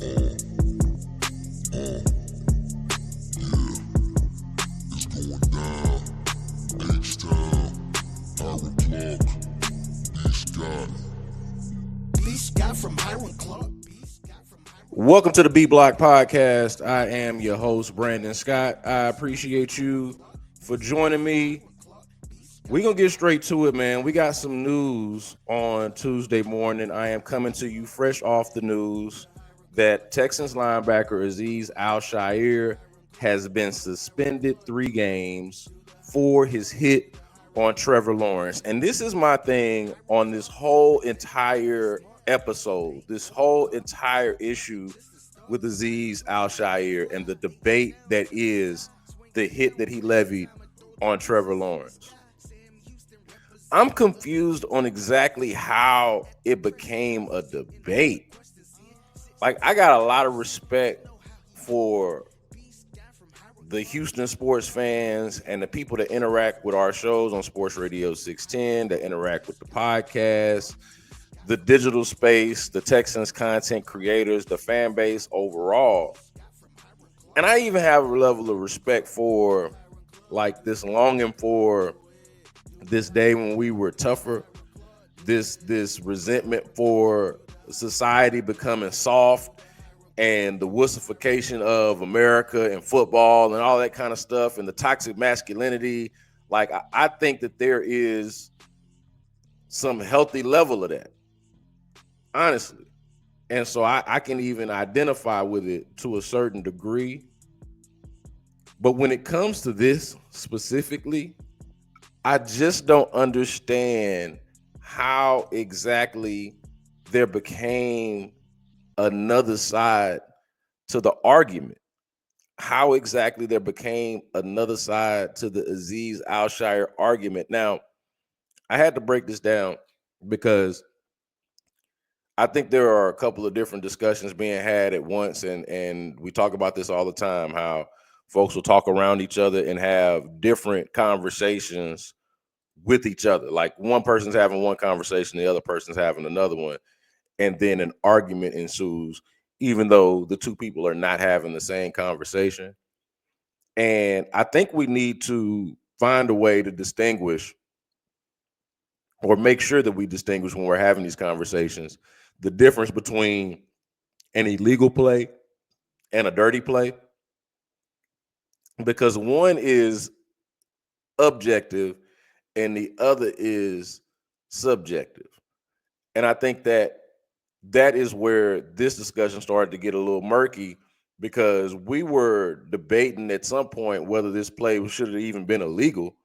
It's going down. H-Town. Hiram Clark. B.Scott. B.Scott from Hiram Clark. Welcome to the B-Block Podcast. I am your host, Brandon Scott. I appreciate you for joining me. We're going to get straight to it, man. We got some news on Tuesday morning. I am coming to you fresh off the news that Texans linebacker Azeez Al-Shaair has been suspended 3 games for his hit on Trevor Lawrence. And this is my thing on this whole entire episode, this whole entire issue with Azeez Al-Shaair and the debate that is the hit that he levied on Trevor Lawrence. I'm confused on exactly how it became a debate. Like, I got a lot of respect for the Houston sports fans and the people that interact with our shows on Sports Radio 610, that interact with the podcast, the digital space, the Texans content creators, the fan base overall. And I even have a level of respect for, like, this longing for this day when we were tougher, this resentment for society becoming soft and the wussification of America and football and all that kind of stuff and the toxic masculinity. Like, I think that there is some healthy level of that, honestly. And so I can even identify with it to a certain degree. But when it comes to this specifically, I just don't understand how exactly there became another side to the argument. How exactly there became another side to the Azeez Al-Shaair argument. Now, I had to break this down because I think there are a couple of different discussions being had at once, and we talk about this all the time, how folks will talk around each other and have different conversations with each other. Like, one person's having one conversation, the other person's having another one, and then an argument ensues, even though the two people are not having the same conversation. And I think we need to find a way to distinguish, or make sure that we distinguish when we're having these conversations, the difference between an illegal play and a dirty play. Because one is objective and the other is subjective. And I think that is where this discussion started to get a little murky, because we were debating at some point whether this play should have even been illegal,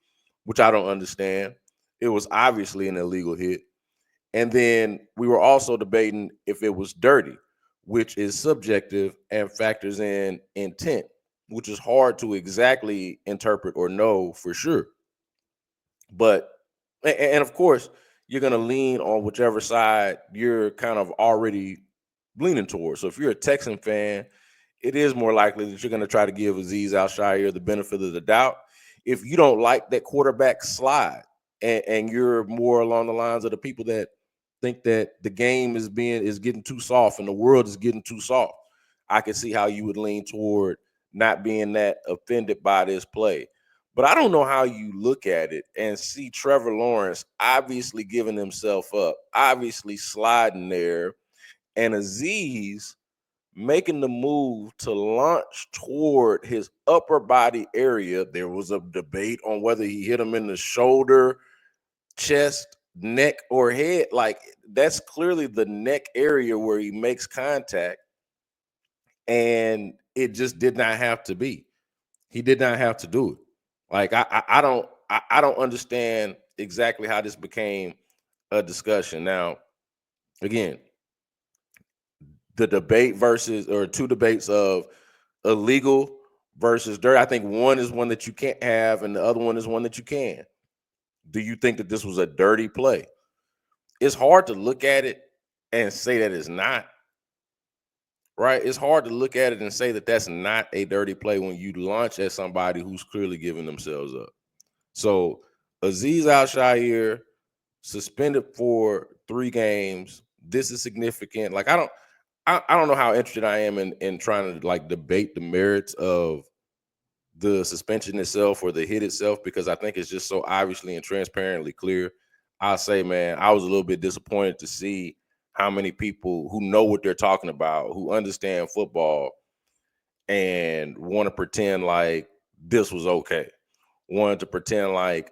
which I don't understand. It was obviously an illegal hit. And then we were also debating if it was dirty, which is subjective and factors in intent, which is hard to exactly interpret or know for sure. But, and of course, you're going to lean on whichever side you're kind of already leaning towards. So if you're a Texan fan, it is more likely that you're going to try to give Azeez Al-Shaair the benefit of the doubt. If you don't like that quarterback slide, and you're more along the lines of the people that think that the game is getting too soft and the world is getting too soft, I can see how you would lean toward not being that offended by this play. But I don't know how you look at it and see Trevor Lawrence obviously giving himself up, obviously sliding there, and Azeez making the move to launch toward his upper body area. There was a debate on whether he hit him in the shoulder, chest, neck, or head. Like, that's clearly the neck area where he makes contact, and it just did not have to be. He did not have to do it. Like, I don't understand exactly how this became a discussion. Now, again, the debate or two debates of illegal versus dirty. I think one is one that you can't have, and the other one is one that you can. Do you think that this was a dirty play? It's hard to look at it and say that it's not. Right? It's hard to look at it and say that that's not a dirty play when you launch at somebody who's clearly giving themselves up. So Azeez Al-Shaair suspended for 3 games. This is significant. Like, I don't know how interested I am in trying to like debate the merits of the suspension itself or the hit itself, because I think it's just so obviously and transparently clear. I'll say, man, I was a little bit disappointed to see how many people who know what they're talking about, who understand football, and want to pretend like this was okay. Wanted to pretend like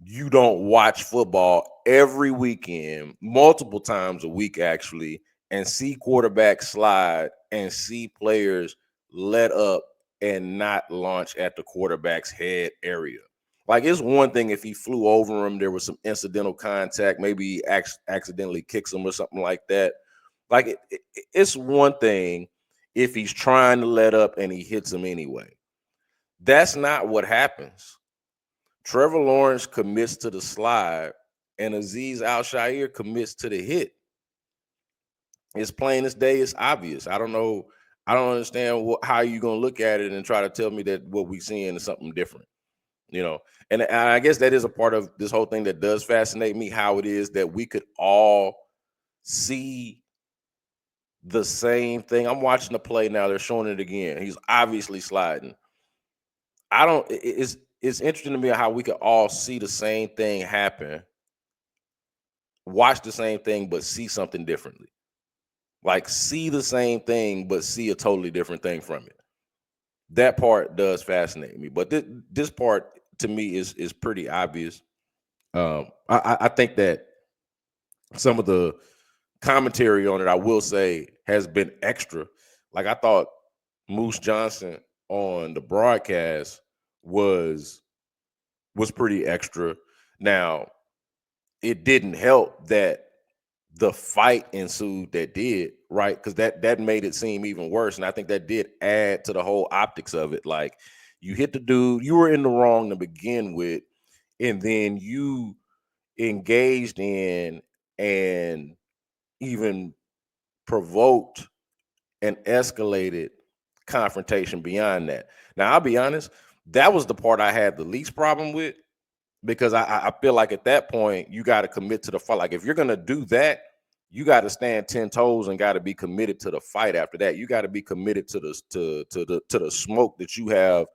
you don't watch football every weekend, multiple times a week, actually, and see quarterbacks slide and see players let up and not launch at the quarterback's head area. Like, it's one thing if he flew over him, there was some incidental contact, maybe he accidentally kicks him or something like that. Like, it's one thing if he's trying to let up and he hits him anyway. That's not what happens. Trevor Lawrence commits to the slide, and Azeez Al-Shaair commits to the hit. It's plain as day. It's obvious. I don't know. I don't understand how you're gonna look at it and try to tell me that what we're seeing is something different. And I guess that is a part of this whole thing that does fascinate me. How it is that we could all see the same thing. I'm watching the play now. They're showing it again. He's obviously sliding. I don't. It's interesting to me how we could all see the same thing happen, watch the same thing, but see something differently. Like, see the same thing, but see a totally different thing from it. That part does fascinate me. But this part to me is pretty obvious. I think that some of the commentary on it, I will say, has been extra. Like, I thought Moose Johnson on the broadcast was pretty extra. Now, it didn't help that the fight ensued that did, right? Because that made it seem even worse. And I think that did add to the whole optics of it. Like, you hit the dude, you were in the wrong to begin with, and then you engaged in and even provoked and escalated confrontation beyond that. Now, I'll be honest, that was the part I had the least problem with, because I feel like at that point you got to commit to the fight. Like, if you're gonna do that, you got to stand 10 toes and got to be committed to the fight. After that, you got to be committed to the smoke that you have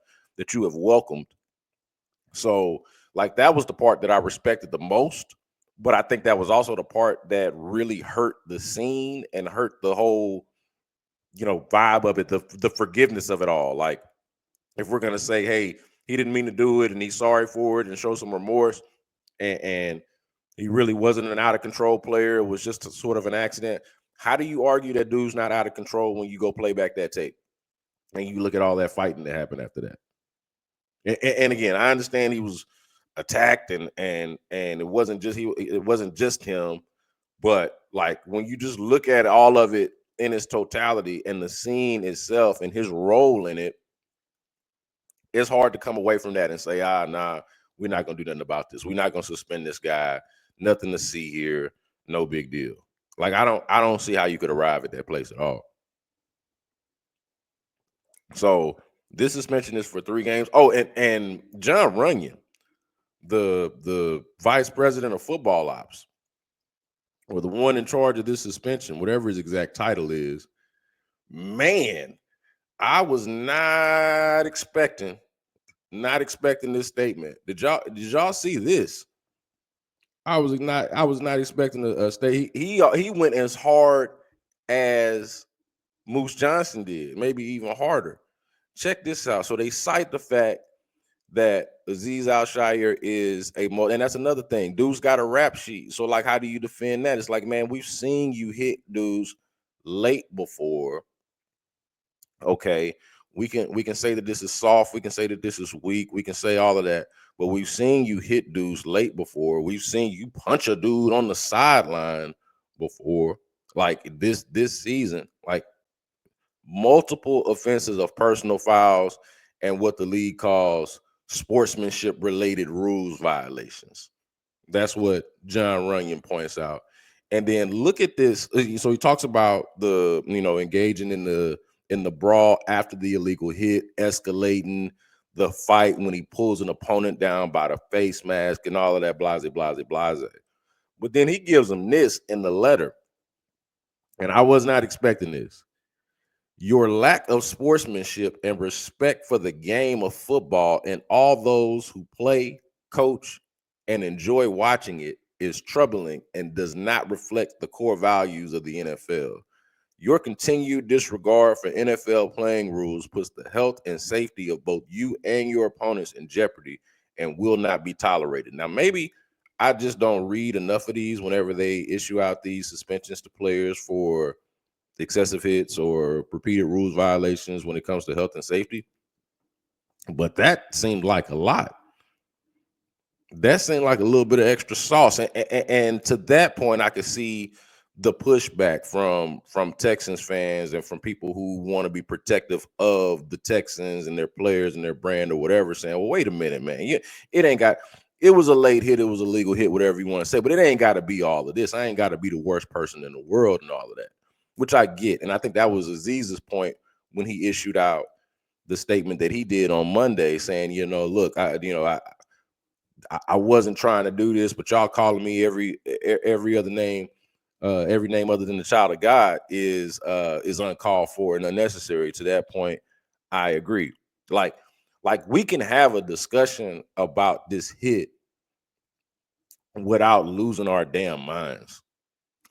welcomed. So, like, that was the part that I respected the most. But I think that was also the part that really hurt the scene and hurt the whole, vibe of it, the forgiveness of it all. Like, if we're gonna say, hey, he didn't mean to do it and he's sorry for it and show some remorse, and he really wasn't an out of control player, it was just a sort of an accident. How do you argue that dude's not out of control when you go play back that tape and you look at all that fighting that happened after that? And again, I understand he was attacked and it wasn't just him, but like, when you just look at all of it in its totality and the scene itself and his role in it, it's hard to come away from that and say, nah, we're not gonna do nothing about this. We're not gonna suspend this guy. Nothing to see here. No big deal. Like, I don't see how you could arrive at that place at all. So this suspension is for 3 games. Oh, and John Runyon, the vice president of football ops, or the one in charge of this suspension, whatever his exact title is, man, I was not expecting this statement. Did y'all see this? I was not expecting a state. He went as hard as Moose Johnson did, maybe even harder. Check this out. So they cite the fact that Azeez Al-Shaair is and that's another thing. Dude's got a rap sheet. So, like, how do you defend that? It's like, man, we've seen you hit dudes late before. Okay, we can say that this is soft. We can say that this is weak. We can say all of that. But we've seen you hit dudes late before. We've seen you punch a dude on the sideline before. Like, this season, like, multiple offenses of personal fouls and what the league calls sportsmanship related rules violations. That's what John Runyon points out. And then look at this. So he talks about the, engaging in the brawl after the illegal hit, escalating the fight when he pulls an opponent down by the face mask and all of that, blase, blase, blase. But then he gives him this in the letter. and I was not expecting this. Your lack of sportsmanship and respect for the game of football and all those who play, coach, and enjoy watching it is troubling and does not reflect the core values of the NFL. Your continued disregard for NFL playing rules puts the health and safety of both you and your opponents in jeopardy and will not be tolerated. Now, maybe I just don't read enough of these whenever they issue out these suspensions to players for excessive hits or repeated rules violations when it comes to health and safety. But that seemed like a lot. That seemed like a little bit of extra sauce. And to that point, I could see the pushback from Texans fans and from people who want to be protective of the Texans and their players and their brand or whatever, saying, well, wait a minute, man. It ain't got it was a late hit, it was a legal hit, whatever you want to say, but it ain't got to be all of this. I ain't got to be the worst person in the world and all of that, which I get. And I think that was Azeez's point when he issued out the statement that he did on Monday saying, look, I wasn't trying to do this, but y'all calling me every other name, every name other than the child of God is uncalled for and unnecessary. To that point, I agree. Like we can have a discussion about this hit without losing our damn minds,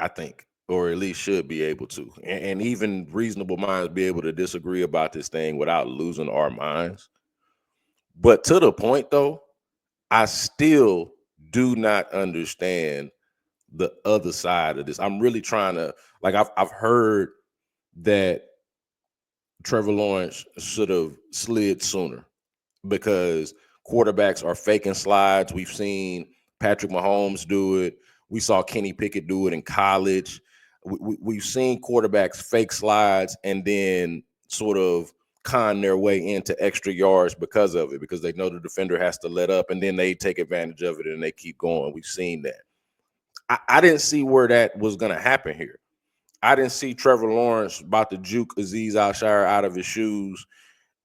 I think, or at least should be able to. And even reasonable minds be able to disagree about this thing without losing our minds. But to the point, though, I still do not understand the other side of this. I'm really trying to, like, I've heard that Trevor Lawrence should have slid sooner because quarterbacks are faking slides. We've seen Patrick Mahomes do it. We saw Kenny Pickett do it in college. We've seen quarterbacks fake slides and then sort of con their way into extra yards because of it, because they know the defender has to let up and then they take advantage of it and they keep going. We've seen that. I didn't see where that was going to happen here. I didn't see Trevor Lawrence about to juke Azeez Al-Shaair out of his shoes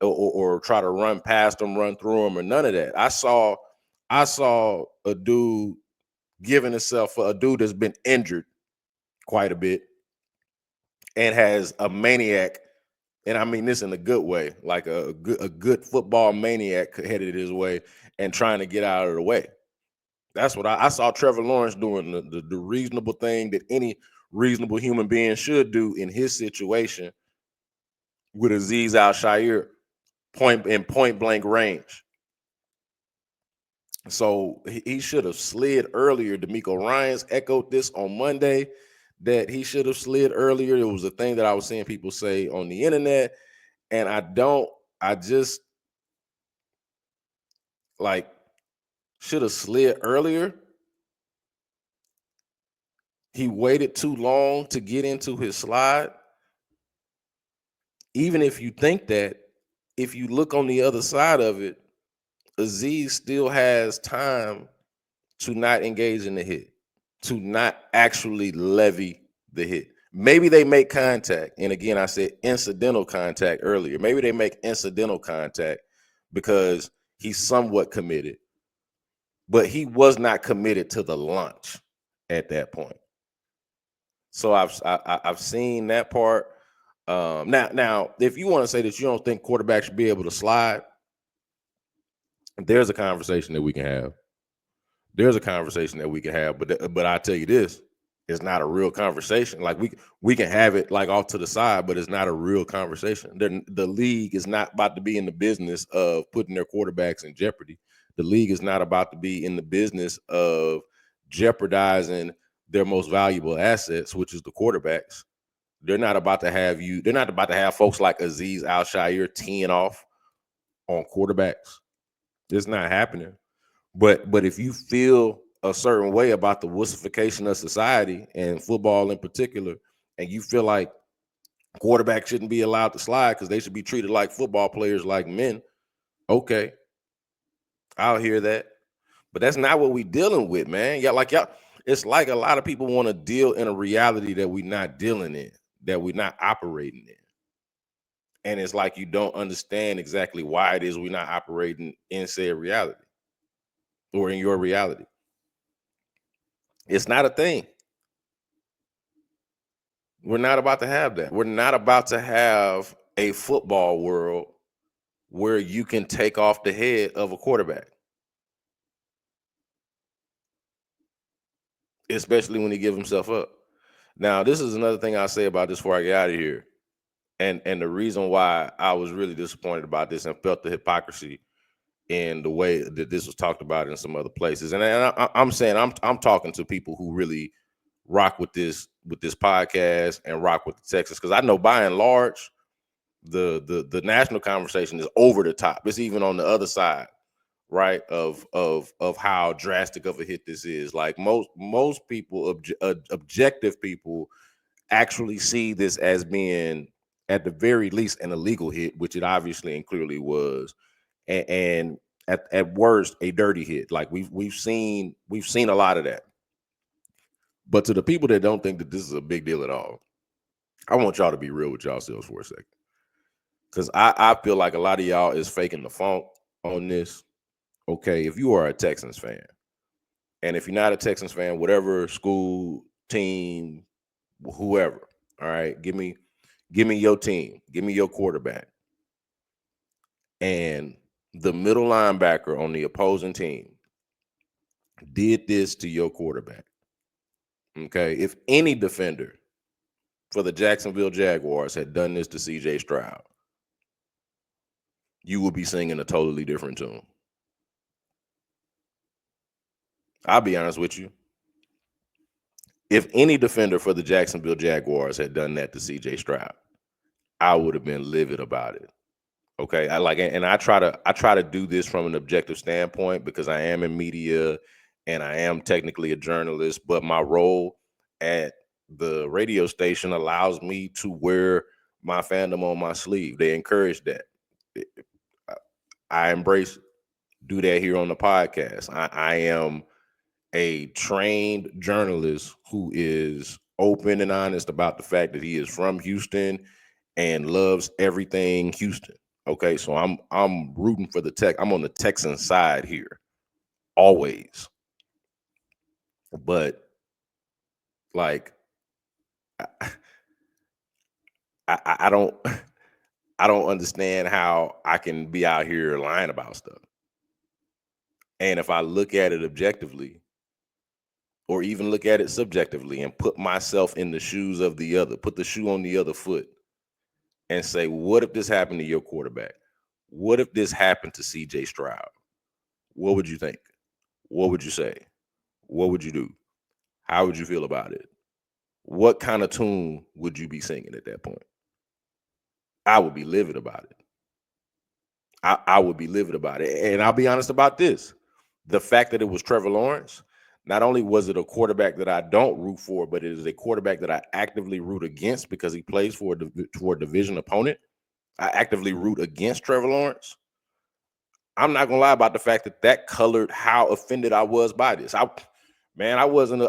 or try to run past him, run through him, or none of that. I saw a dude giving himself a dude that's been injured quite a bit and has a maniac, and I mean this in a good way, like a good football maniac headed his way and trying to get out of the way. That's what I saw Trevor Lawrence doing, the reasonable thing that any reasonable human being should do in his situation with Azeez Al-Shaair point blank range. So he should have slid earlier. D'Amico Ryans echoed this on Monday that he should have slid earlier. It was a thing that I was seeing people say on the internet, and I just like should have slid earlier. He waited too long to get into his slide. Even if you think that, if you look on the other side of it, Azeez still has time to not engage in the hit, to not actually levy the hit. Maybe they make contact. And again, I said incidental contact earlier. Maybe they make incidental contact because he's somewhat committed, but he was not committed to the launch at that point. So I've seen that part. Now, if you want to say that you don't think quarterbacks should be able to slide, there's a conversation that we can have. There's a conversation that we can have, but I tell you this, it's not a real conversation. Like we can have it like off to the side, but it's not a real conversation. The league is not about to be in the business of putting their quarterbacks in jeopardy. The league is not about to be in the business of jeopardizing their most valuable assets, which is the quarterbacks. They're not about to have they're not about to have folks like Azeez Al-Shaair teeing off on quarterbacks. It's not happening. But if you feel a certain way about the wussification of society and football in particular, and you feel like quarterbacks shouldn't be allowed to slide because they should be treated like football players, like men, okay, I'll hear that. But that's not what we dealing with, man. Y'all, it's like a lot of people want to deal in a reality that we're not dealing in, that we're not operating in. And it's like you don't understand exactly why it is we're not operating in said reality or in your reality. It's not a thing. We're not about to have that. We're not about to have a football world where you can take off the head of a quarterback, especially when he gives himself up. Now, this is another thing I'll say about this before I get out of here. And the reason why I was really disappointed about this and felt the hypocrisy in the way that this was talked about in some other places. And I'm saying I'm talking to people who really rock with this podcast and rock with the Texans, because I know by and large the national conversation is over the top. It's even on the other side, right, of how drastic of a hit this is. Like most people, objective people, actually see this as being at the very least an illegal hit, which it obviously and clearly was, and at worst a dirty hit. Like we've seen a lot of that. But to the people that don't think that this is a big deal at all, I want y'all to be real with yourselves for a second, because I feel like a lot of y'all is faking the funk on this. Okay, if you are a Texans fan, and if you're not a Texans fan, whatever school, team, whoever, all right, give me your team, give me your quarterback, and the middle linebacker on the opposing team did this to your quarterback. Okay, if any defender for the Jacksonville Jaguars had done this to C.J. Stroud, you would be singing a totally different tune. I'll be honest with you. If any defender for the Jacksonville Jaguars had done that to C.J. Stroud, I would have been livid about it. Okay, I try to do this from an objective standpoint because I am in media and I am technically a journalist, but my role at the radio station allows me to wear my fandom on my sleeve. They encourage that. I embrace do that here on the podcast. I am a trained journalist who is open and honest about the fact that he is from Houston and loves everything Houston. Okay, so I'm rooting for the Tech. I'm on the Texan side here, always. But like, I don't I don't understand how I can be out here lying about stuff. And if I look at it objectively, or even look at it subjectively, and put myself in the shoes of the other, put the shoe on the other foot, and say, what if this happened to your quarterback? What if this happened to C.J. Stroud? What would you think? What would you say? What would you do? How would you feel about it? What kind of tune would you be singing at that point? I would be livid about it. I would be livid about it. And I'll be honest about this. The fact that it was Trevor Lawrence, not only was it a quarterback that I don't root for, but it is a quarterback that I actively root against because he plays for a division opponent. I actively root against Trevor Lawrence. I'm not gonna lie about the fact that colored how offended I was by this. I wasn't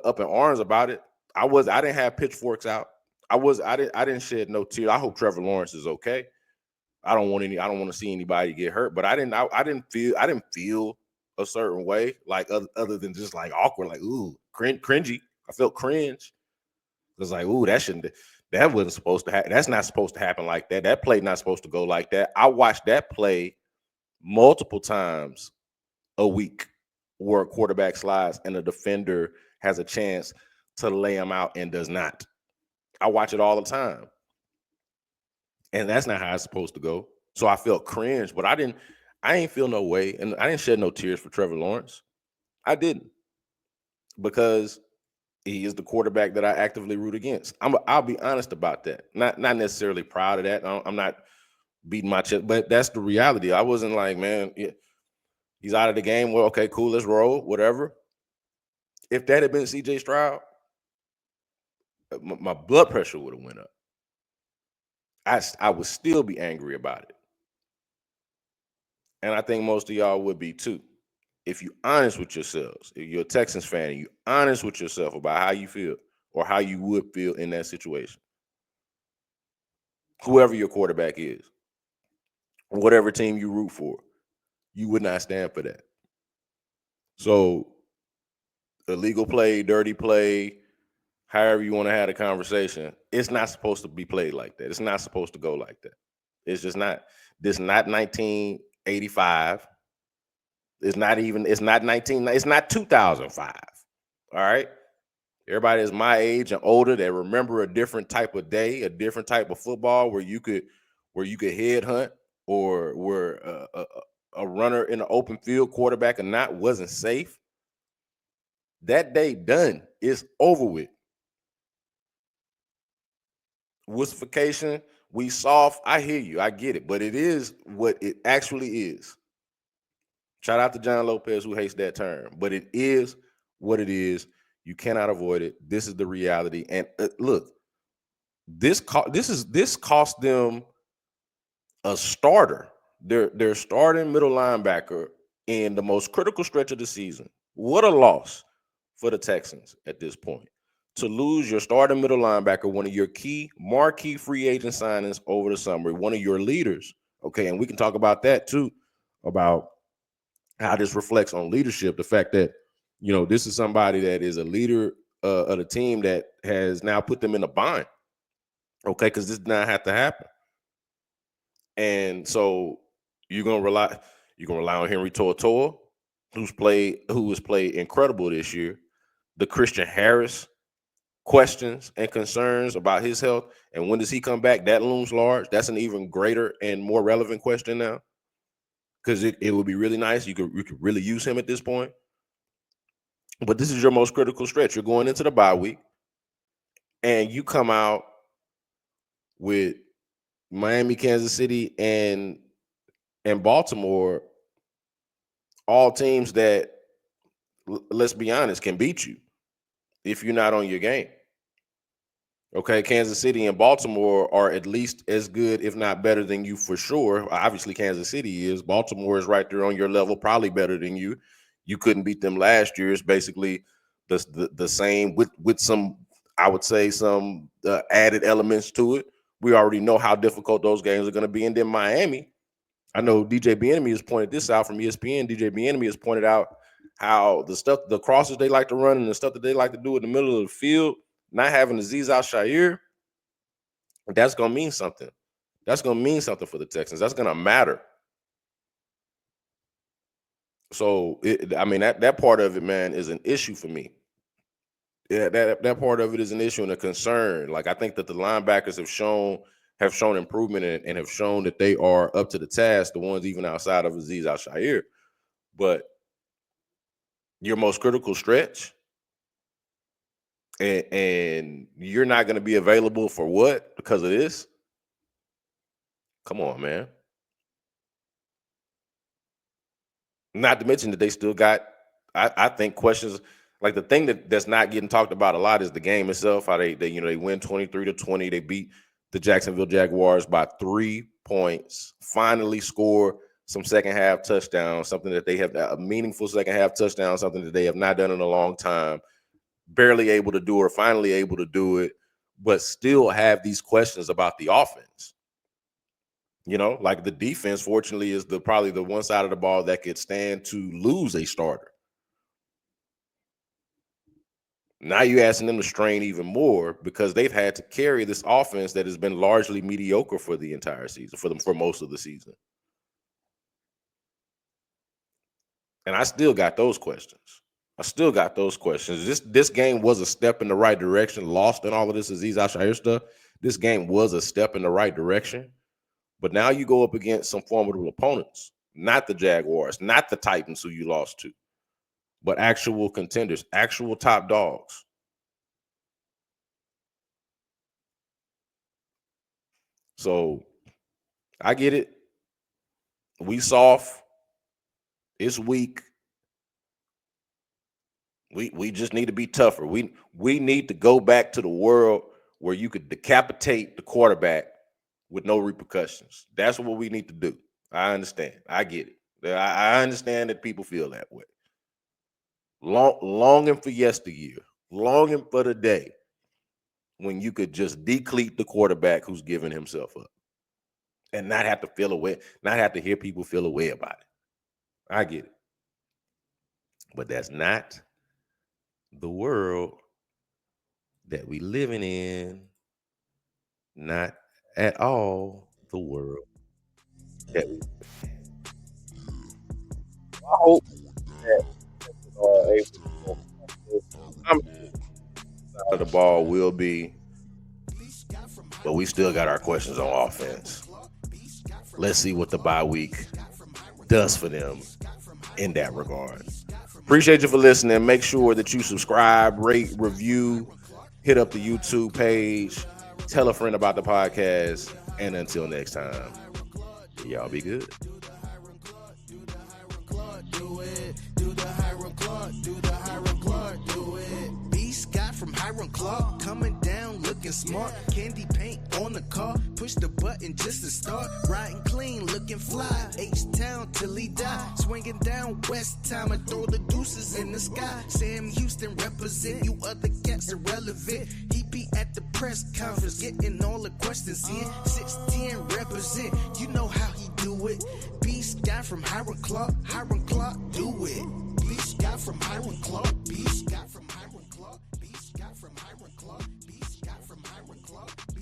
up in arms about it. I didn't have pitchforks out. I didn't shed no tears. I hope Trevor Lawrence is okay. I don't want to see anybody get hurt, but I didn't feel a certain way, like other than just like awkward, like ooh, cringy. I felt cringe. It was like, ooh, that wasn't supposed to happen. That's not supposed to happen like that. That play not supposed to go like that. I watched that play multiple times a week where a quarterback slides and a defender has a chance to lay him out and does not. I watch it all the time. And that's not how it's supposed to go. So I felt cringe, but I ain't feel no way. And I didn't shed no tears for Trevor Lawrence. I didn't, because he is the quarterback that I actively root against. I'll be honest about that. Not necessarily proud of that. I'm not beating my chest, but that's the reality. I wasn't like, man, yeah, he's out of the game. Well, okay, cool, let's roll, whatever. If that had been C.J. Stroud, my blood pressure would have went up. I would still be angry about it. And I think most of y'all would be too. If you're honest with yourselves, if you're a Texans fan and you're honest with yourself about how you feel or how you would feel in that situation, whoever your quarterback is, whatever team you root for, you would not stand for that. So illegal play, dirty play, however you want to have a conversation, it's not supposed to be played like that. It's not supposed to go like that. It's just not. This not 1985. It's not 19. It's not 2005. All right. Everybody is my age and older that remember a different type of day, a different type of football where you could headhunt or where a runner in the open field, quarterback or not, wasn't safe. That day done. It's over with. Wussification, we soft. I hear you. I get it. But it is what it actually is. Shout out to John Lopez who hates that term. But it is what it is. You cannot avoid it. This is the reality. And look, this cost them a starter. Their starting middle linebacker in the most critical stretch of the season. What a loss for the Texans at this point. To lose your starting middle linebacker, one of your key marquee free agent signings over the summer, one of your leaders. Okay, and we can talk about that too, about how this reflects on leadership. The fact that, this is somebody that is a leader of the team that has now put them in a bind. Okay, because this did not have to happen. And so you're gonna rely on Henry To'oTo'o, who has played incredible this year. The Christian Harris questions and concerns about his health and when does he come back, that looms large. That's an even greater and more relevant question now, because it would be really nice. You could really use him at this point. But this is your most critical stretch. You're going into the bye week, and you come out with Miami, Kansas City, and Baltimore, all teams that, let's be honest, can beat you if you're not on your game. Okay, Kansas City and Baltimore are at least as good, if not better than you for sure. Obviously, Kansas City is. Baltimore is right there on your level, probably better than you. You couldn't beat them last year. It's basically the same with some, I would say, some added elements to it. We already know how difficult those games are going to be. And then Miami, I know DJ Bieniemy has pointed this out from ESPN. DJ Bieniemy has pointed out how the crosses they like to run and the stuff that they like to do in the middle of the field, not having Azeez Al-Shaair, that's going to mean something. That's going to mean something for the Texans. That's going to matter. So, that part of it, man, is an issue for me. Yeah, that part of it is an issue and a concern. Like, I think that the linebackers have shown improvement and have shown that they are up to the task, the ones even outside of Azeez Al-Shaair. But your most critical stretch, and you're not going to be available for what because of this? Come on, man. Not to mention that they still got, I think, questions. Like, the thing that's not getting talked about a lot is the game itself. How they win 23-20. They beat the Jacksonville Jaguars by 3 points. Finally score some second half touchdowns, something that they have, a meaningful second half touchdown, something that they have not done in a long time. Barely able to do it, or finally able to do it, but still have these questions about the offense. Like the defense, fortunately, is probably the one side of the ball that could stand to lose a starter. Now you're asking them to strain even more because they've had to carry this offense that has been largely mediocre for the entire season, for most of the season. And I still got those questions. This game was a step in the right direction. Lost in all of this Azeez Al-Shaair stuff. This game was a step in the right direction. But now you go up against some formidable opponents, not the Jaguars, not the Titans who you lost to, but actual contenders, actual top dogs. So I get it. We soft. It's weak. We just need to be tougher. We need to go back to the world where you could decapitate the quarterback with no repercussions. That's what we need to do. I understand. I get it. I understand that people feel that way. Longing for yesteryear, longing for the day when you could just decleat the quarterback who's giving himself up and not have to feel away, not have to hear people feel away about it. I get it. But that's not the world that we living in, not at all the world that we. I hope that Texans are able to go this. I'm sure the side of the ball will be, but we still got our questions on offense. Let's see what the bye week does for them in that regard. Appreciate you for listening. Make sure that you subscribe, rate, review, hit up the YouTube page, tell a friend about the podcast, and until next time, y'all be good. B.Scott from Hiram Clark coming down looking smart. Candy paint on the car. Push the button just to start. Riding clean, looking fly. H-Town till he die. Swinging down West Time and throw the deuces in the sky. Sam Houston represent. You other cats irrelevant. He be at the press conference getting all the questions in. 6'10 represent. You know how he do it. B.Scott from Hiram Clark.